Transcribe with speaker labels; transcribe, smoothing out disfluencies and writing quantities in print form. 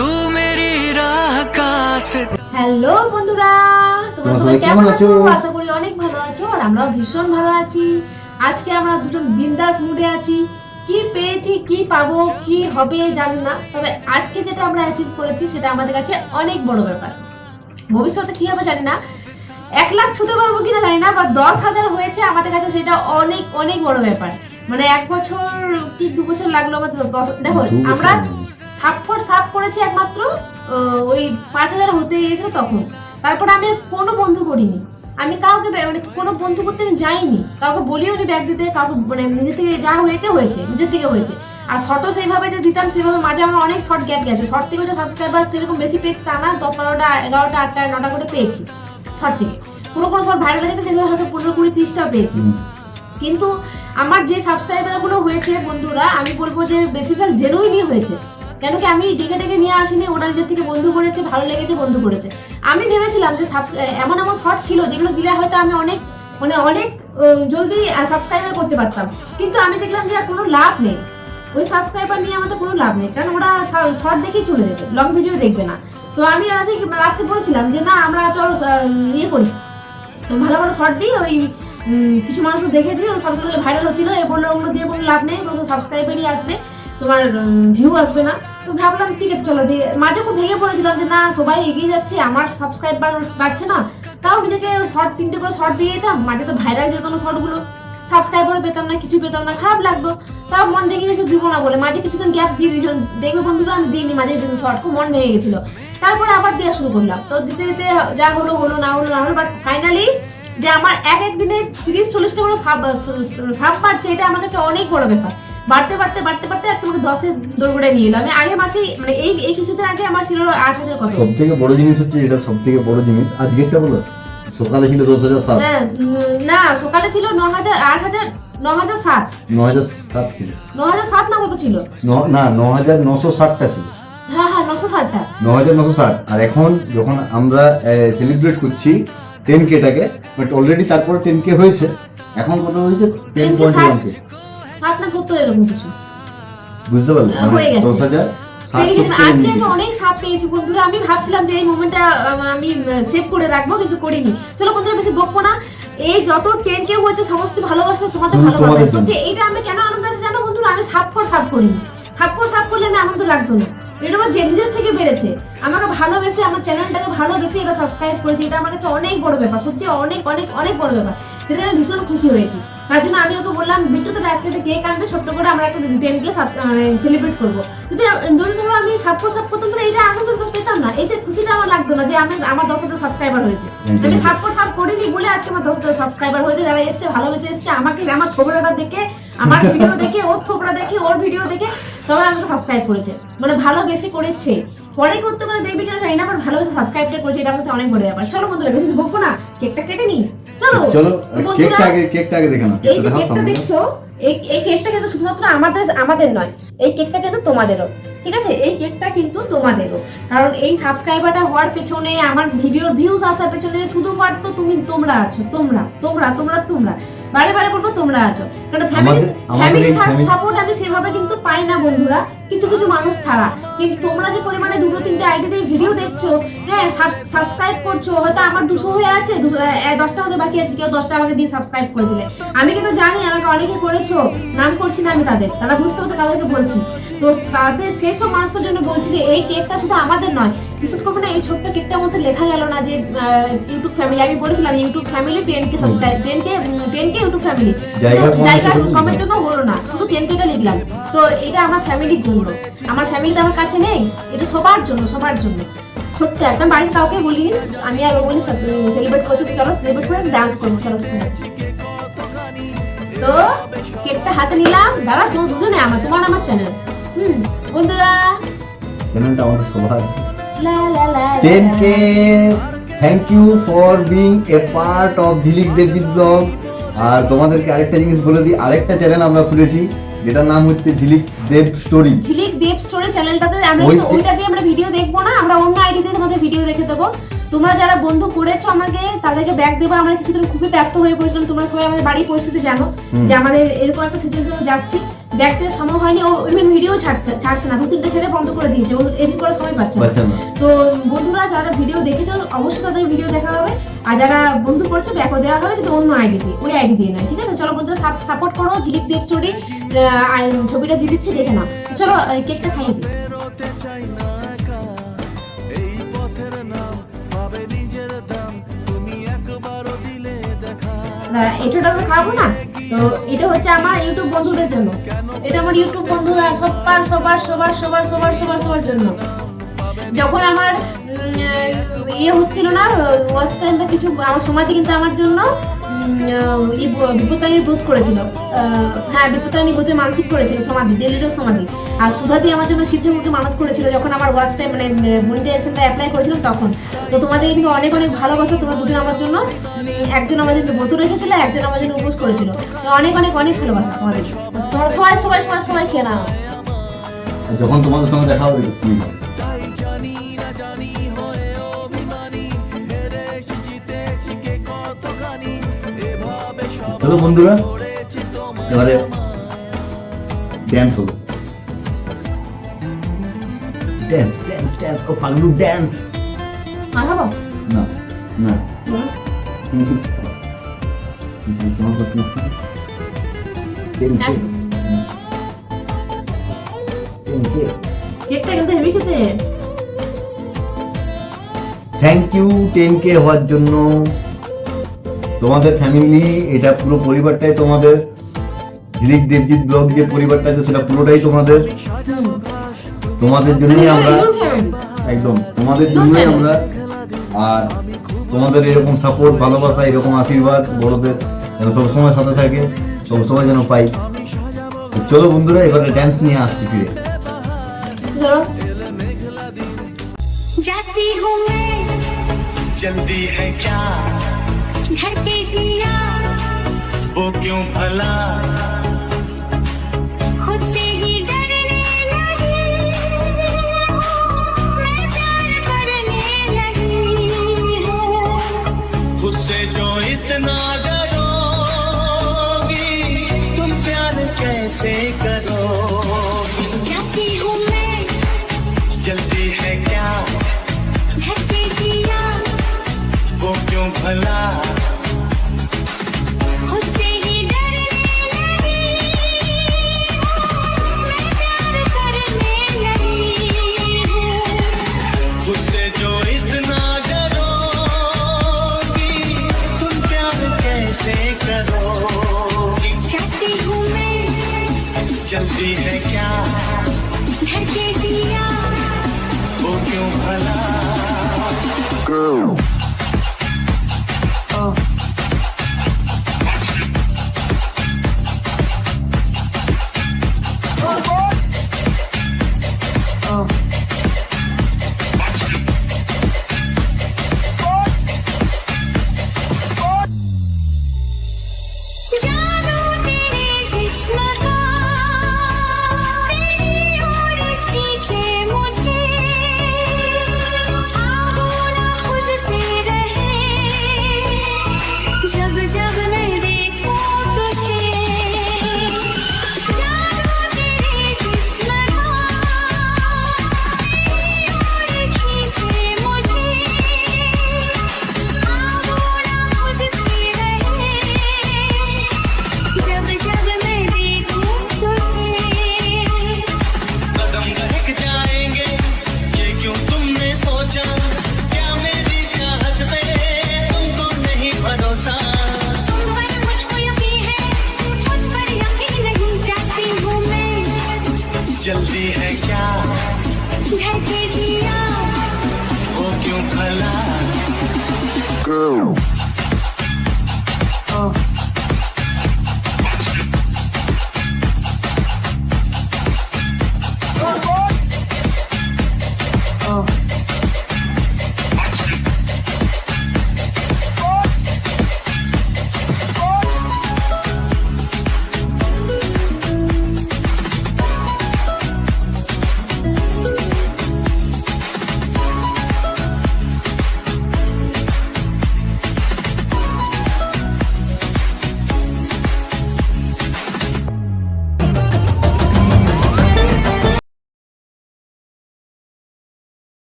Speaker 1: तू मेरी राह का
Speaker 2: হ্যালো বন্ধুরা, তোমরা সবাই কেমন আছো? আশা করি অনেক ভালো আছো, আর আমরাও ভীষণ ভালো আছি। আজকে আমরা দুজন বিন্দাস মুডে আছি। কি পেয়েছি, কি পাবো, কি হবে জানি না, তবে আজকে যেটা আমরা অ্যাচিভ করেছি সেটা আমাদের কাছে অনেক বড় ব্যাপার। ভবিষ্যতে কি হবে জানি না, 1 লাখ ছুতে পারবো কিনা জানি না, বা 10,000 হয়েছে আমাদের কাছে, সেটা অনেক অনেক বড় ব্যাপার। মানে 1 বছর কি 2 বছর লাগলো আমাদের। দেখো আমরা সাপ করেছি একমাত্র ওই 5,000 হতে গেছিল তখন। তারপর আমি কোনো বন্ধু করিনি, আমি কাউকে মানে কোনো বন্ধু করতে আমি যাইনি, কাউকে বলিও নি ব্যাগ দিতে, কাউকে মানে নিজে থেকে যা হয়েছে নিজের থেকে হয়েছে। আর শর্টও সেইভাবে যে দিতাম সেভাবে মাঝে আমার অনেক শর্ট গ্যাপ গেছে। শর্ট থেকে যে সাবস্ক্রাইবার সেরকম বেশি পেয়েছি তা না, 10, 12টা, 11টা, 8টা, 9টা করে পেয়েছি শর্ট থেকে। কোনো শর্ট ভাইরাল গেছে সেগুলো হয়তো 15, 20, 30টা পেয়েছি। কিন্তু আমার যে সাবস্ক্রাইবারগুলো হয়েছে বন্ধুরা, আমি বলবো যে বেশিরভাগ জেনুইনই হয়েছে। কেন কি আমি ডেকে নিয়ে আসিনি, ওরা নিজের থেকে বন্ধু করেছে, ভালো লেগেছে বন্ধু করেছে। আমি ভেবেছিলাম যে এমন শর্ট ছিল যেগুলো দিলে হয়তো আমি অনেক জলদি সাবস্ক্রাইবার করতে পারতাম, কিন্তু আমি দেখলাম যে কোনো লাভ নেই। ওই সাবস্ক্রাইবার নিয়ে আমাদের কোনো লাভ নেই, কারণ ওরা শর্ট দেখেই চলে যাবে, লং ভিডিও দেখবে না। তো আমি লাস্টে বলছিলাম যে না, আমরা চলো ইয়ে করি, ভালো ভালো শর্ট দিই। ওই কিছু মানুষ দেখেছি ওই শর্টগুলো ভাইরাল হচ্ছিল, এ বললো ওগুলো দিয়ে কোনো লাভ নেই, কোনো সাবস্ক্রাইবারই আসবে, তোমার ভিউ আসবে না। তো ভাবলাম ঠিক আছে চলো দিয়ে। মাঝে খুব ভেঙে পড়েছিলাম যে না, সবাই এগিয়ে যাচ্ছে, আমার সাবস্ক্রাইবার বাড়ছে না। তাও নিজেকে শর্ট 3টে করে শর্ট দিয়ে দিতাম, মাঝে তো ভাইরাল যেত না শর্টগুলো, সাবস্ক্রাইবারও পেতাম না, কিছু পেতাম না, খারাপ লাগতো। তাও মন ভেঙে গেছে, দিব না বলে মাঝে কিছুদিন গ্যাপ দিয়ে দিয়েছিলাম। দেখবে বন্ধুরা, আমি দিইনি মাঝে শর্ট, খুব মন ভেঙে গেছিল। তারপরে আবার দেওয়া শুরু করলাম। তো দিতে দিতে যা হলো না হলো, বাট ফাইনালি যে আমার এক দিনে 30-40টা করে সাব বাড়ছে, এটা আমার কাছে অনেক বড় ব্যাপার। বাড়তে আজ তোমাকে 10-এর দৌড়ে নিয়ে এলো। আমি আগের মাসেই মানে এই কিছুদিন আগে আমার ছিল 8,000 কত।
Speaker 3: সবথেকে বড় জিনিস হচ্ছে, এটা সবথেকে বড় জিনিস। আজকেরটা বলো, সকালে ছিল 10,007।
Speaker 2: হ্যাঁ না, সকালে ছিল 9,007
Speaker 3: ছিল।
Speaker 2: 9,007 না কত ছিল?
Speaker 3: না, 9,960টা ছিল।
Speaker 2: হ্যাঁ 960টা,
Speaker 3: 9,960। আর এখন যখন আমরা সেলিব্রেট করছি 10K টাকে, বাট অলরেডি তারপর 10K হয়েছে, এখন কত হয়েছে? 10.1K,
Speaker 2: 60 না 70 এরকম কিছু,
Speaker 3: বুঝতে পারলে?
Speaker 2: হয়ে গেছে
Speaker 3: 10,000।
Speaker 2: আজকে আমি অনেক সাপ পেয়েছি বন্ধুরা। আমি ভাবছিলাম যে এই মোমেন্টটা আমি সেভ করে রাখবো, কিন্তু করিনি। চলো বন্ধুরা, বেশি বকবো না। এই যত 10K হয়েছে সমস্ত ভালোবাসা, তোমাদের ভালোবাসা। সত্যি এইটা আমি কেন আনন্দ আছে জানো বন্ধুরা? আমি সাপ করিনি। সাপ করলে আমি আনন্দ লাগতো না। এটা আমার নিজের থেকে বেড়েছে, আমাকে ভালোবেসে, আমার চ্যানেলটাকে ভালোবেসে এটা সাবস্ক্রাইব করেছে। এটা আমার কাছে অনেক বড় ব্যাপার, সত্যি অনেক অনেক অনেক বড় ব্যাপার। এটা আমি ভীষণ খুশি হয়েছি। তার জন্য আমি ওকে বললাম, বিট্টু তো আজকে একটা কেক আনবে, ছোট্ট করে আমরা একটা 10K সেলিব্রেট করবো। যদি ধরো আমি সাপ করতাম তাহলে এটা আনন্দ পেতাম না, এই যে খুশিটা আমার লাগতো না যে আমার 10,000 সাবস্ক্রাইবার হয়েছে। আমি সাপ করিনি বলে আজকে আমার 10,000 সাবস্ক্রাইবার হয়েছে। যারা এসছে, ভালোবেসে এসছে আমাকে, আমার থোবড়াটা দেখে, আমার ভিডিও দেখে, ওর থোবড়া দেখে, ওর ভিডিও দেখে তবে আমাকে সাবস্ক্রাইব করেছে, মানে ভালোবেসে করেছে। পরে করতে করে দেখবি কেন জানি না, আবার ভালোবেসে সাবস্ক্রাইবটা করেছে, এটা আমাদের অনেক বড় ব্যাপার। চলো বন্ধুরা, বেশি বকবো না, কেকটা কেটে নি। চলো
Speaker 3: কেকটা আগে দেখে নাও।
Speaker 2: এই যে কেকটা দেখছো, এই কেকটা কিন্তু শুধুমাত্র আমাদের নয়, এই কেকটা কিন্তু তোমাদেরও, ঠিক আছে? এই কেকটা কিন্তু তোমাদেরও, কারণ এই সাবস্ক্রাইবারটা হওয়ার পেছনে, আমার ভিডিওর ভিউজ আসার পেছনে শুধুমাত্র তোমরা আছো। তোমরা বারে বলবো তোমরা আছো, কারণ ফ্যামিলি সাপোর্ট আমি সেভাবে কিন্তু পাই না বন্ধুরা, কিছু মানুষ ছাড়া। কিন্তু তোমরা যে পরিমাণে 2-3টে আইডি দিয়ে ভিডিও দেখছো, হ্যাঁ সাবস্ক্রাইব করছো, হয়তো আমার 200 হয়ে আছে, 10টা হতে বাকি আছে, কেউ 10টা আমাকে দিয়ে সাবস্ক্রাইব করে দিলে। আমি কিন্তু জানি আমাকে অনেকে করেছো, নাম করছি না আমি তাদের, তারা বুঝতে পারছে কাদেরকে বলছি। তো তাদের সেই সব মানুষদের জন্য বলছি যে এই কেকটা শুধু আমাদের নয়। বিশেষ করে না, এই ছোট্ট কেকটার মধ্যে লেখা গেল না যে ইউটিউব ফ্যামিলি। আমি বলেছিলাম YouTube family 10K subscribe, 10K YouTube family, জায়গা কমের জন্য হলো না, শুধু 10Kটা লিখলাম। তো এটা আমার ফ্যামিলির জন্য, আমার ফ্যামিলি তো আমার কাছে নেই, এটা সবার জন্য ছোট্ট একটা। বাড়ির কাউকে বলিনি, আমি আর ও বলি সেলিব্রেট করছি, চলো সেলিব্রেট করে ডান্স করবো, চলো। তো কেকটা হাতে নিলাম, দাঁড়া দুজনে তোমার আমার চ্যানেল। বন্ধুরা,
Speaker 3: চ্যানেলটা আমাদের সবার।
Speaker 2: 10K,
Speaker 3: thank you for being a part of Jhilik Debjit blog. আর তোমাদেরকে আরেকটা জিনিস বলে দিই, আরেকটা চ্যানেল আমরা খুলেছি, যেটার নাম হচ্ছে ঝিলিক দেব স্টোরি।
Speaker 2: চ্যানেলটাতে আমরা ওইটা দিয়ে আমরা ভিডিও দেখবো না, আমরা অন্য আইডি দিয়ে তোমাদের ভিডিও দেখে দেবো। তোমরা যারা বন্ধু করেছো আমাকে, তাদেরকে ব্যাক দেবো। আমরা কিছুদিন খুবই ব্যস্ত হয়ে পড়েছিলাম, তোমরা সবাই আমাদের বাড়ির পরিস্থিতি জানো যে আমাদের এরকম একটা সিচুয়েশনে যাচ্ছি। দেখতে সময় হয়নি, ও ইভেন ভিডিও ছাড়ছে না, 2-3টা ছেড়ে বন্ধ করে দিয়েছে, ও এডিট করার সময় পাচ্ছে না। তো বন্ধুরা যারা ভিডিও দেখেছো অবশ্যই তাদের ভিডিও দেখা হবে, আর যারা বন্ধু করছো ব্যাকও দেওয়া হবে, কিন্তু অন্য আইডি দিয়ে, ওই আইডি দিয়ে নয়, ঠিক আছে? চলো বন্ধুরা সাপোর্ট করো, ঝিলিক দেব স্টোরি ছবিটা দিয়ে দিচ্ছি, দেখে নাও। চলো কেকটা খাইয়ে দিই। এটা তো খাবো না, তো এটা হচ্ছে আমার ইউটিউব বন্ধুদের জন্য, এটা আমার ইউটিউব বন্ধুরা সবার জন্য। যখন আমার ইয়ে হচ্ছিল না ওয়াচ টাইম বা কিছু, আমার সমাধি কিন্তু আমার জন্য বিপত্তারিণীর ব্রত করেছিল, হ্যাঁ বিপত্তারিণী ব্রতে মানসিক করেছিল, সমাধি দিল্লিরও সমাধি। আর সুধাদি আমার জন্য শিবঠাকুরকে মানত করেছিল যখন আমার ওয়াচ টাইম মানে মনিটাইজেশনটা অ্যাপ্লাই করেছিলাম তখন। তো তোমাদের কিন্তু অনেক অনেক ভালোবাসা, তোমরা দুজন আমার জন্য, একজন আমার জন্য ব্রত রেখেছিল, একজন আমার জন্য উপোস করেছিল, অনেক অনেক অনেক ভালোবাসা তোমাদের। তোমরা সবাই খেয়ে নাও।
Speaker 3: যখন তোমাদের সঙ্গে দেখা হবে চলো বন্ধুরা, এবারে ড্যান্স হলো, ড্যান্স ও পাগলু ড্যান্স।
Speaker 2: খাবো
Speaker 3: না না কিন্তু তোমার
Speaker 2: কেকটা কিন্তু হেভি খেতে।
Speaker 3: থ্যাংক ইউ 10K হওয়ার জন্য। তোমাদের ফ্যামিলি, এটা পুরো পরিবারটাই তোমাদের, ঝিলিক দেবজিৎ ব্লগ যে পরিবারটা আছে সেটা পুরোটাই তোমাদের, তোমাদের জন্যই আমরা, একদম তোমাদের জন্যই আমরা। আর তোমাদের এরকম সাপোর্ট, ভালোবাসা, এরকম আশীর্বাদ বড়দের যেন সবসময় সাথে থাকে, সবসময় যেন পাই। চলো বন্ধুরা, এবারে ড্যান্স নিয়ে আসছি ফিরে।
Speaker 4: जाती हूँ मैं,
Speaker 1: जल्दी है क्या
Speaker 4: घर पे जिया
Speaker 1: वो क्यों भला,
Speaker 4: खुद से ही डरने लगी, मैं प्यार करने लगी हूँ,
Speaker 1: उससे जो इतना डरोगी तुम प्यार कैसे करोगी।
Speaker 4: जाती हूँ मैं,
Speaker 1: जल्दी है क्या
Speaker 4: घर पे जिया
Speaker 1: वो क्यों भला,
Speaker 4: खुद से ही डरने लगी, मैं प्यार करने लगी हूँ,
Speaker 1: उससे जो इतना डरोगी तुम प्यार कैसे करोगी।
Speaker 4: जाती हूँ मैं,
Speaker 1: जल्दी है क्या
Speaker 4: घर पे जिया
Speaker 1: वो क्यों भला।
Speaker 4: जादू तेरे जिस्म का तेरी ओर खींचे मुझे, आऊं ना खुद पे रहे, जब जब मैं देखूं तुझे, जादू तेरे जिस्म का तेरी ओर खींचे मुझे, आऊं ना खुद पे रहे, जब जब मैं देखूं तुझे।
Speaker 1: कदम बहक जाएंगे ये क्यों तुमने सोचा, क्या मेरी चाहत पे तुमको नहीं भरोसा।
Speaker 4: तुम पर मुझको यकीन है, खुद पर यकीन नहीं। जाती हूँ मैं,
Speaker 1: जल्दी है क्या
Speaker 4: घर पे जिया
Speaker 1: वो क्यों भला।